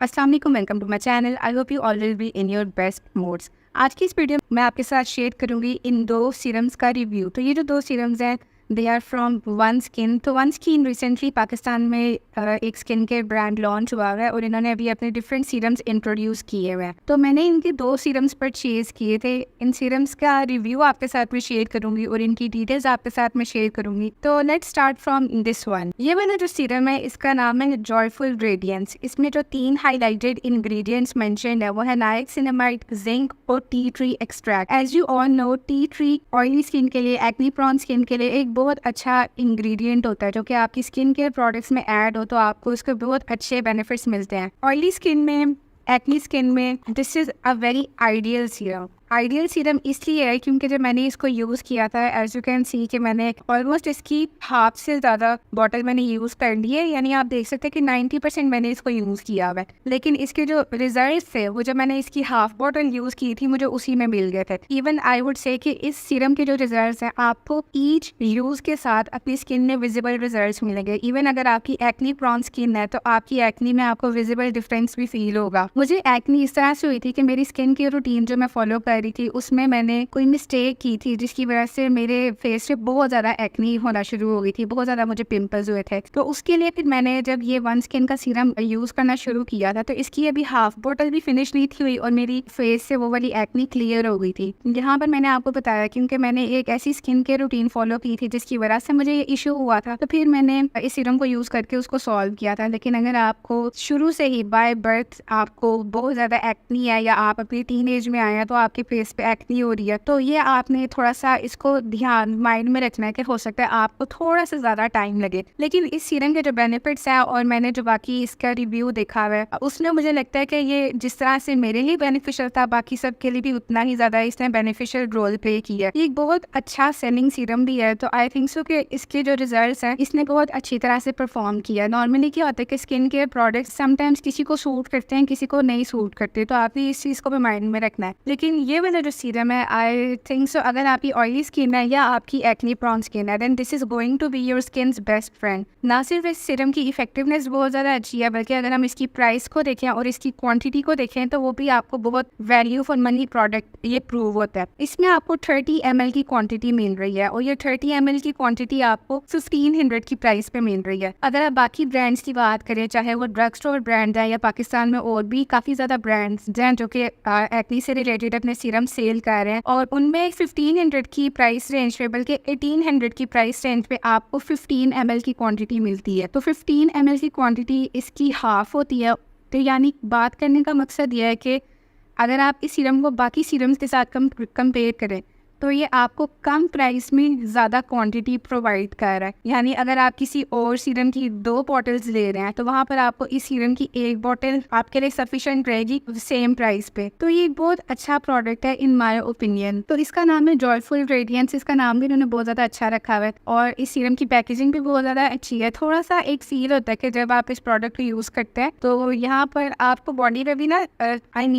अस्सलाम वालेकुम, welcome to my channel. I hope you all will be in your best moods. आज की इस वीडियो में मैं आपके साथ शेयर करूंगी इन दो सीरम्स का रिव्यू। तो ये जो दो सीरम्स हैं they are from One Skin. तो वन स्किन रिसेंटली पाकिस्तान में एक स्किन केयर ब्रांड लॉन्च हुआ है और इन्होंने अभी अपने डिफरेंट सीरम्स इंट्रोड्यूस किए हुए हैं। तो मैंने इनके दो सीरम्स परचेज किए थे। इन सीरम्स का रिव्यू आपके साथ में शेयर करूंगी और इनकी डिटेल्स आपके साथ में शेयर करूंगी। तो let's start from this one. ये वाला जो सीरम है इसका नाम है जॉयफुल रेडियंस। इसमें जो 3 हाईलाइटेड इंग्रेडिएंट्स मेंशन है वो है नाइसिनामाइड, जिंक और tea tree extract. As you all know, tea tree oily skin के लिए, एक्ने प्रोन स्किन के लिए एक बहुत अच्छा इंग्रेडिएंट होता है जो कि आपकी स्किन केयर प्रोडक्ट्स में ऐड हो तो आपको उसके बहुत अच्छे बेनिफिट्स मिलते हैं। ऑयली स्किन में, एक्ने स्किन में this is a very ideal serum. Ideal serum इसलिए है क्योंकि जब मैंने इसको यूज़ किया था, एज यू कैन सी कि मैंने ऑलमोस्ट इसकी हाफ से ज़्यादा बॉटल मैंने यूज़ कर ली है। यानी आप देख सकते हैं कि 90% मैंने इसको यूज़ किया हुआ है। लेकिन इसके जो रिजल्ट थे वो जब मैंने इसकी हाफ बॉटल यूज़ की थी मुझे उसी में मिल गए थे। इवन आई वुड से कि इस सीरम के जो रिजल्ट हैं आपको ईच यूज़ के साथ अपनी स्किन में विजिबल रिजल्ट मिलेंगे। इवन अगर आपकी एक्ने प्रॉन स्किन है तो आपकी एक्ने में आपको विजिबल डिफरेंस भी फील होगा। मुझे एक्ने इस तरह से हुई थी कि मेरी स्किन की रूटीन जो मैं फॉलो कर रही थी उसमें मैंने कोई मिस्टेक की थी जिसकी वजह से मेरे फेस पे बहुत ज़्यादा एक्ने होना शुरू हो गई थी, बहुत ज़्यादा मुझे पिंपल्स हुए थे। तो उसके लिए फिर मैंने जब ये वन स्किन का सीरम यूज़ करना शुरू किया था तो इसकी अभी हाफ बोतल भी फिनिश नहीं थी हुई और मेरी फेस से वो वाली एक्ने क्लियर हो गई थी। यहाँ पर मैंने आपको बताया क्योंकि मैंने एक ऐसी स्किन केयर रूटीन फॉलो की थी जिसकी वजह से मुझे ये इशू हुआ था, तो फिर मैंने इस सीरम को यूज़ करके उसको सॉल्व किया था। लेकिन अगर आपको शुरू से ही बाय बर्थ आपको बहुत ज़्यादा एक्ने है या आप अपनी टीन एज में आए हैं तो आपके फेस पे एक्ने हो रही है, तो ये आपने थोड़ा सा इसको ध्यान माइंड में रखना है कि हो सकता है आपको थोड़ा सा ज़्यादा टाइम लगे। लेकिन इस सीरम के जो बेनिफिट्स हैं और मैंने जो बाकी इसका रिव्यू देखा हुआ है उसमें मुझे लगता है कि ये जिस तरह से मेरे लिए बेनिफिशियल था बाकी सब के लिए भी उतना ही ज़्यादा इसने बेनिफिशियल रोल प्ले किया है। ये एक बहुत अच्छा सेलिंग सीरम भी है। तो आई थिंक सो कि इसके जो रिजल्ट्स हैं इसने बहुत अच्छी तरह से परफॉर्म किया। नॉर्मली क्या होता है कि स्किन केयर प्रोडक्ट्स समटाइम्स किसी को सूट करते हैं, किसी को नहीं सूट करते, तो आपने इस चीज़ को भी माइंड में रखना है। लेकिन ये वाला जो सीरम है आई थिंक सो अगर आपकी ऑयली स्किन है या आपकी एक्ने प्रॉन स्किन है then this is going to be your skin's best friend. ना सिर्फ इस सीरम की इफेक्टिवनेस बहुत ज़्यादा अच्छी है बल्कि अगर हम इसकी प्राइस को देखें और इसकी क्वांटिटी को देखें तो वो भी आपको बहुत वैल्यू फॉर मनी प्रोडक्ट ये प्रूव होता है। इसमें आपको 30 ml की क्वांटिटी मिल रही है और ये 30 ml की क्वांटिटी आपको 1500 की प्राइस पे मिल रही है। अगर आप बाकी ब्रांड्स की बात करें, चाहे वो ड्रग स्टोर ब्रांड है या पाकिस्तान में और भी काफ़ी ज़्यादा ब्रांड्स हैं जो कि एक्ने से रिलेटेड अपने सीरम सेल कर रहे हैं और उनमें 1500 की प्राइस रेंज पे बल्कि 1800 की प्राइस रेंज पे आपको 15 ml की क्वांटिटी मिलती है। तो 15 ml की क्वांटिटी इसकी हाफ होती है। तो यानी बात करने का मकसद यह है कि अगर आप इस सीरम को बाकी सीरम्स के साथ कंपेयर करें तो ये आपको कम प्राइस में ज़्यादा क्वांटिटी प्रोवाइड कर रहा है। यानी अगर आप किसी और सीरम की 2 बॉटल्स ले रहे हैं तो वहाँ पर आपको इस सीरम की 1 बॉटल आपके लिए सफिशिएंट रहेगी सेम प्राइस पे। तो ये बहुत अच्छा प्रोडक्ट है इन माय ओपिनियन। तो इसका नाम है जॉयफुल रेडियंस। इसका नाम भी उन्होंने बहुत ज़्यादा अच्छा रखा हुआ है और इस सीरम की पैकेजिंग भी बहुत ज़्यादा अच्छी है। थोड़ा सा एक फील होता है कि जब आप इस प्रोडक्ट को यूज़ करते हैं तो यहाँ पर आपको बॉडी पे भी ना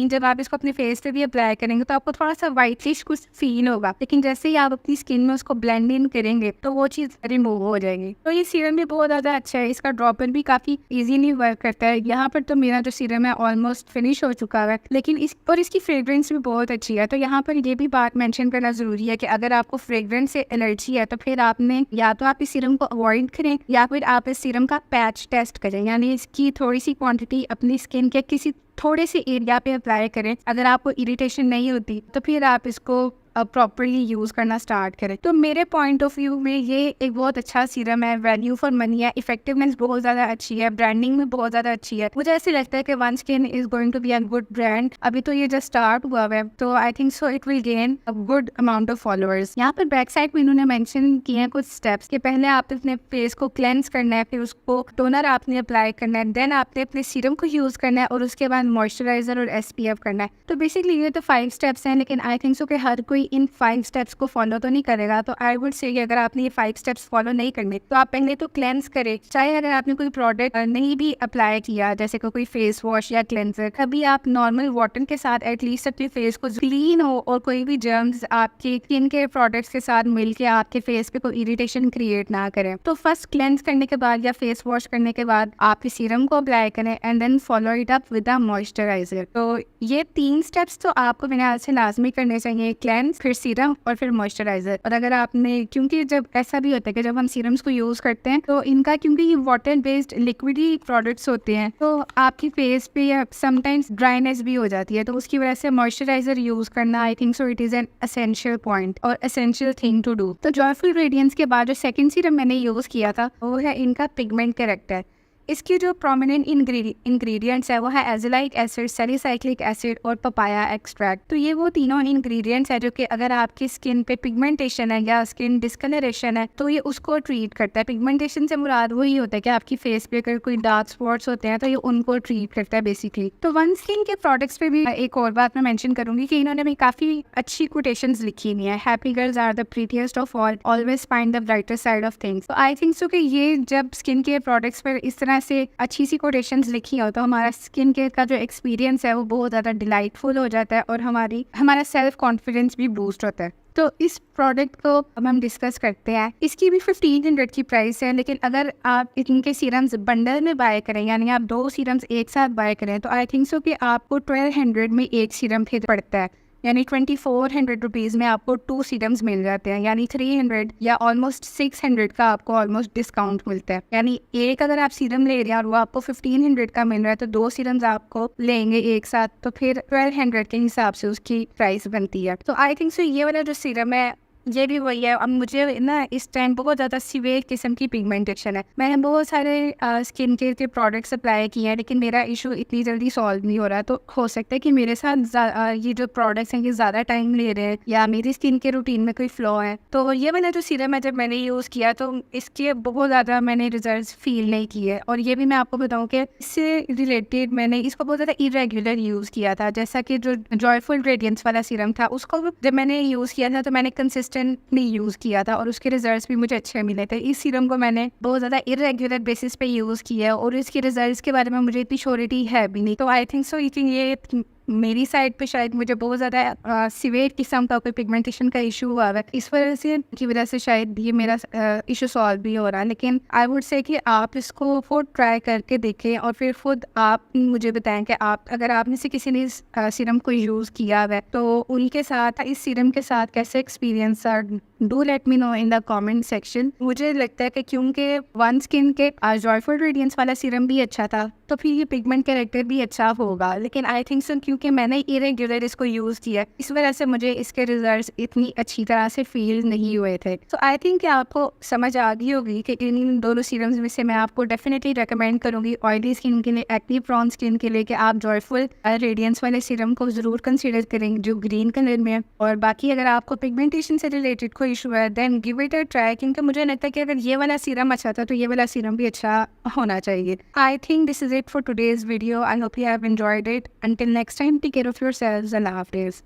जब आप इसको अपने फेस पे भी अप्लाई करेंगे तो आपको थोड़ा सा वाइटलिश कुछ फील होगा, लेकिन जैसे ही आप अपनी स्किन में उसको ब्लेंड इन करेंगे तो वो चीज़ रिमूव हो जाएगी। तो ये सीरम भी बहुत ज़्यादा अच्छा है। इसका ड्रॉपर भी काफ़ी इजीली वर्क करता है। यहाँ पर तो मेरा जो सीरम है ऑलमोस्ट फिनिश हो चुका है, लेकिन इसकी फ्रेग्रेंस भी बहुत अच्छी है। तो यहाँ पर ये भी बात मेंशन करना ज़रूरी है कि अगर आपको फ्रेग्रेंस से एलर्जी है तो फिर आपने या तो आप इस सीरम को अवॉइड करें या फिर आप इस सीरम का पैच टेस्ट करें, यानी इसकी थोड़ी सी क्वांटिटी अपनी स्किन के किसी थोड़े से एरिया पे अप्लाई करें। अगर आपको इरिटेशन नहीं होती तो फिर आप इसको प्रॉपरली यूज़ करना स्टार्ट करें। तो मेरे पॉइंट ऑफ व्यू में ये एक बहुत अच्छा सीरम है, वैल्यू फॉर मनी है, इफेक्टिवनेस बहुत ज़्यादा अच्छी है, ब्रांडिंग में बहुत ज़्यादा अच्छी है। मुझे ऐसे लगता है कि One Skin is going to be a good brand. अभी तो ये जस्ट स्टार्ट हुआ है तो I think so it will gain a good amount of followers. यहाँ पर बैक साइड में इन्होंने मेंशन किए हैं कुछ स्टेप्स कि पहले आप अपने फेस को क्लेंस करना है, फिर उसको टोनर आपने अप्लाई करना है, देन आपने अपने सीरम को यूज़ करना है और उसके बाद मॉइस्चराइजर और SPF करना है। तो बेसिकली ये तो 5 स्टेप्स हैं, लेकिन आई थिंक सो कि हर कोई कोई इन 5 स्टेप्स को फॉलो तो नहीं करेगा। तो आई वुड से कि अगर आपने ये 5 स्टेप्स फॉलो नहीं करने तो आप पहले तो क्लेंस करें। चाहे अगर आपने कोई प्रोडक्ट नहीं भी अप्लाई किया, जैसे कोई फेस वॉश या क्लेंजर, कभी आप नॉर्मल वाटर के साथ एटलीस्ट अपने फेस को क्लीन हो और कोई भी जर्म्स आपके स्किन के प्रोडक्ट्स के साथ मिलके आपके फेस पे कोई इरिटेशन क्रिएट ना करें। तो फर्स्ट क्लेंस करने के बाद या फेस वॉश करने के बाद आप इस सीरम को अप्लाई करें and then follow it up with a moisturiser. तो ये 3 स्टेप्स तो आपको मेरे ख्याल से लाजमी करने चाहिए, क्लेंस, फिर सीरम और फिर मॉइस्चराइजर। और अगर आपने, क्योंकि जब ऐसा भी होता है कि जब हम सीरम्स को यूज़ करते हैं तो इनका, क्योंकि ये वाटर बेस्ड लिक्विडी प्रोडक्ट्स होते हैं, तो आपकी फेस पे या समटाइम्स ड्राइनेस भी हो जाती है। तो उसकी वजह से मॉइस्चराइजर यूज़ करना, आई think so it is an essential point और एसेंशियल थिंग टू डू। तो जॉयफुल रेडियंस के बाद जो सेकंड सीरम मैंने यूज़ किया था वो है इनका पिगमेंट करेक्टर। इसकी जो प्रोमिनेंट इंग्रेडिएंट्स है वो है एज़ोलाइक एसिड, सैलिसाइक्लिक एसिड और पपाया एक्सट्रैक्ट। तो ये वो तीनों इंग्रेडिएंट्स है जो कि अगर आपकी स्किन पे पिगमेंटेशन है या स्किन डिस्कलरेशन है तो ये उसको ट्रीट करता है। पिगमेंटेशन से मुराद वही होता है कि आपकी फेस पे अगर कोई डार्क स्पॉट्स होते हैं तो ये उनको ट्रीट करता है बेसिकली। तो वन स्किन के प्रोडक्ट्स पे भी एक और बात मैं मेंशन करूंगी कि इन्होंने भी काफ़ी अच्छी कोटेशंस लिखी हुई है। Happy girls are the prettiest of all, always find the brighter side of things. तो आई थिंक सो कि ये जब स्किन केयर प्रोडक्ट्स पर इस तरह से अच्छी सी कोटेशंस लिखी हो तो हमारा स्किन केयर का जो एक्सपीरियंस है वो बहुत ज़्यादा डिलाइटफुल हो जाता है और हमारा सेल्फ कॉन्फिडेंस भी बूस्ट होता है। तो इस प्रोडक्ट को अब हम डिस्कस करते हैं। इसकी भी 1500 की प्राइस है, लेकिन अगर आप इनके सीरम्स बंडल में बाय करें, यानी आप 2 सीरम्स एक साथ बाय करें, तो आई थिंक सो कि आपको 1200 में एक सीरम फिर पड़ता है, यानी 2400 रुपीज़ में आपको 2 सीरम्स मिल जाते हैं, यानी 300 या ऑलमोस्ट 600 का आपको ऑलमोस्ट डिस्काउंट मिलता है। यानी एक अगर आप सीरम ले रहे हैं और वो आपको 1500 का मिल रहा है तो 2 सीरम्स आपको लेंगे एक साथ तो फिर 1200 के हिसाब से उसकी प्राइस बनती है। तो आई थिंक सो ये वाला जो सीरम है ये भी वही है। अब मुझे ना इस टाइम बहुत ज़्यादा सीवियर किस्म की पिगमेंटेशन है। मैंने बहुत सारे स्किन केयर के प्रोडक्ट्स अप्लाई किए हैं लेकिन मेरा इशू इतनी जल्दी सॉल्व नहीं हो रहा। तो हो सकता है कि मेरे साथ ये जो प्रोडक्ट्स हैं ये ज़्यादा टाइम ले रहे हैं या मेरी स्किन के रूटीन में कोई फ्लॉ है। तो ये वाला जो सीरम है जब मैंने यूज़ किया तो इसके बहुत ज़्यादा मैंने रिजल्ट फील नहीं किए। और ये भी मैं आपको बताऊँ कि इससे रिलेटेड मैंने इसको बहुत ज़्यादा इरेगुलर यूज़ किया था। जैसा कि जो जॉयफुल रेडियंस वाला सीरम था उसको जब मैंने यूज़ किया था तो मैंने कंसिस्टेंटली यूज़ किया था और उसके रिजल्ट्स भी मुझे अच्छे मिले थे। इस सीरम को मैंने बहुत ज़्यादा इरेगुलर बेसिस पे यूज़ किया और इसके रिजल्ट्स के बारे में मुझे इतनी श्योरिटी है भी नहीं। तो आई थिंक सो ये मेरी साइड पे शायद मुझे बहुत ज़्यादा सीवियर किस्म का कोई पिगमेंटेशन का इशू हुआ है, इस वजह से शायद ये मेरा इशू सॉल्व भी हो रहा है। लेकिन आई वुड से कि आप इसको खुद ट्राई करके देखें और फिर खुद आप मुझे बताएं कि आप अगर आप में से किसी ने इस सीरम को यूज़ किया है तो उनके साथ इस सीरम के साथ कैसे experience do let me know in the comment section. मुझे लगता है कि क्योंकि वन स्किन के जॉयफुल रेडियंस वाला सीरम भी अच्छा था तो फिर ये पिगमेंट कैरेक्टर भी अच्छा होगा। लेकिन आई थिंक सो क्योंकि मैंने इरेगुलर इसको यूज़ किया इस वजह से मुझे इसके रिजल्ट्स इतनी अच्छी तरह से फील नहीं हुए थे। तो आई थिंक आपको समझ आ गई होगी कि इन दोनों सीरम्स में से मैं आपको डेफिनेटली रेकमेंड करूँगी ऑयली स्किन के लिए, एक्टिव प्रॉन स्किन के लिए, कि आप जॉयफुल रेडियंस वाले सीरम को ज़रूर कंसिडर करें जो ग्रीन कलर में है। और बाकी अगर आपको पिगमेंटेशन से रिलेटेड कोई इशू है then give it a try, क्योंकि मुझे लगता है कि अगर ये वाला सीरम अच्छा था तो ये वाला सीरम भी अच्छा होना चाहिए। I think this is it for today's video. I hope you have enjoyed it. Until next time, take care of yourselves and Allah Hafiz.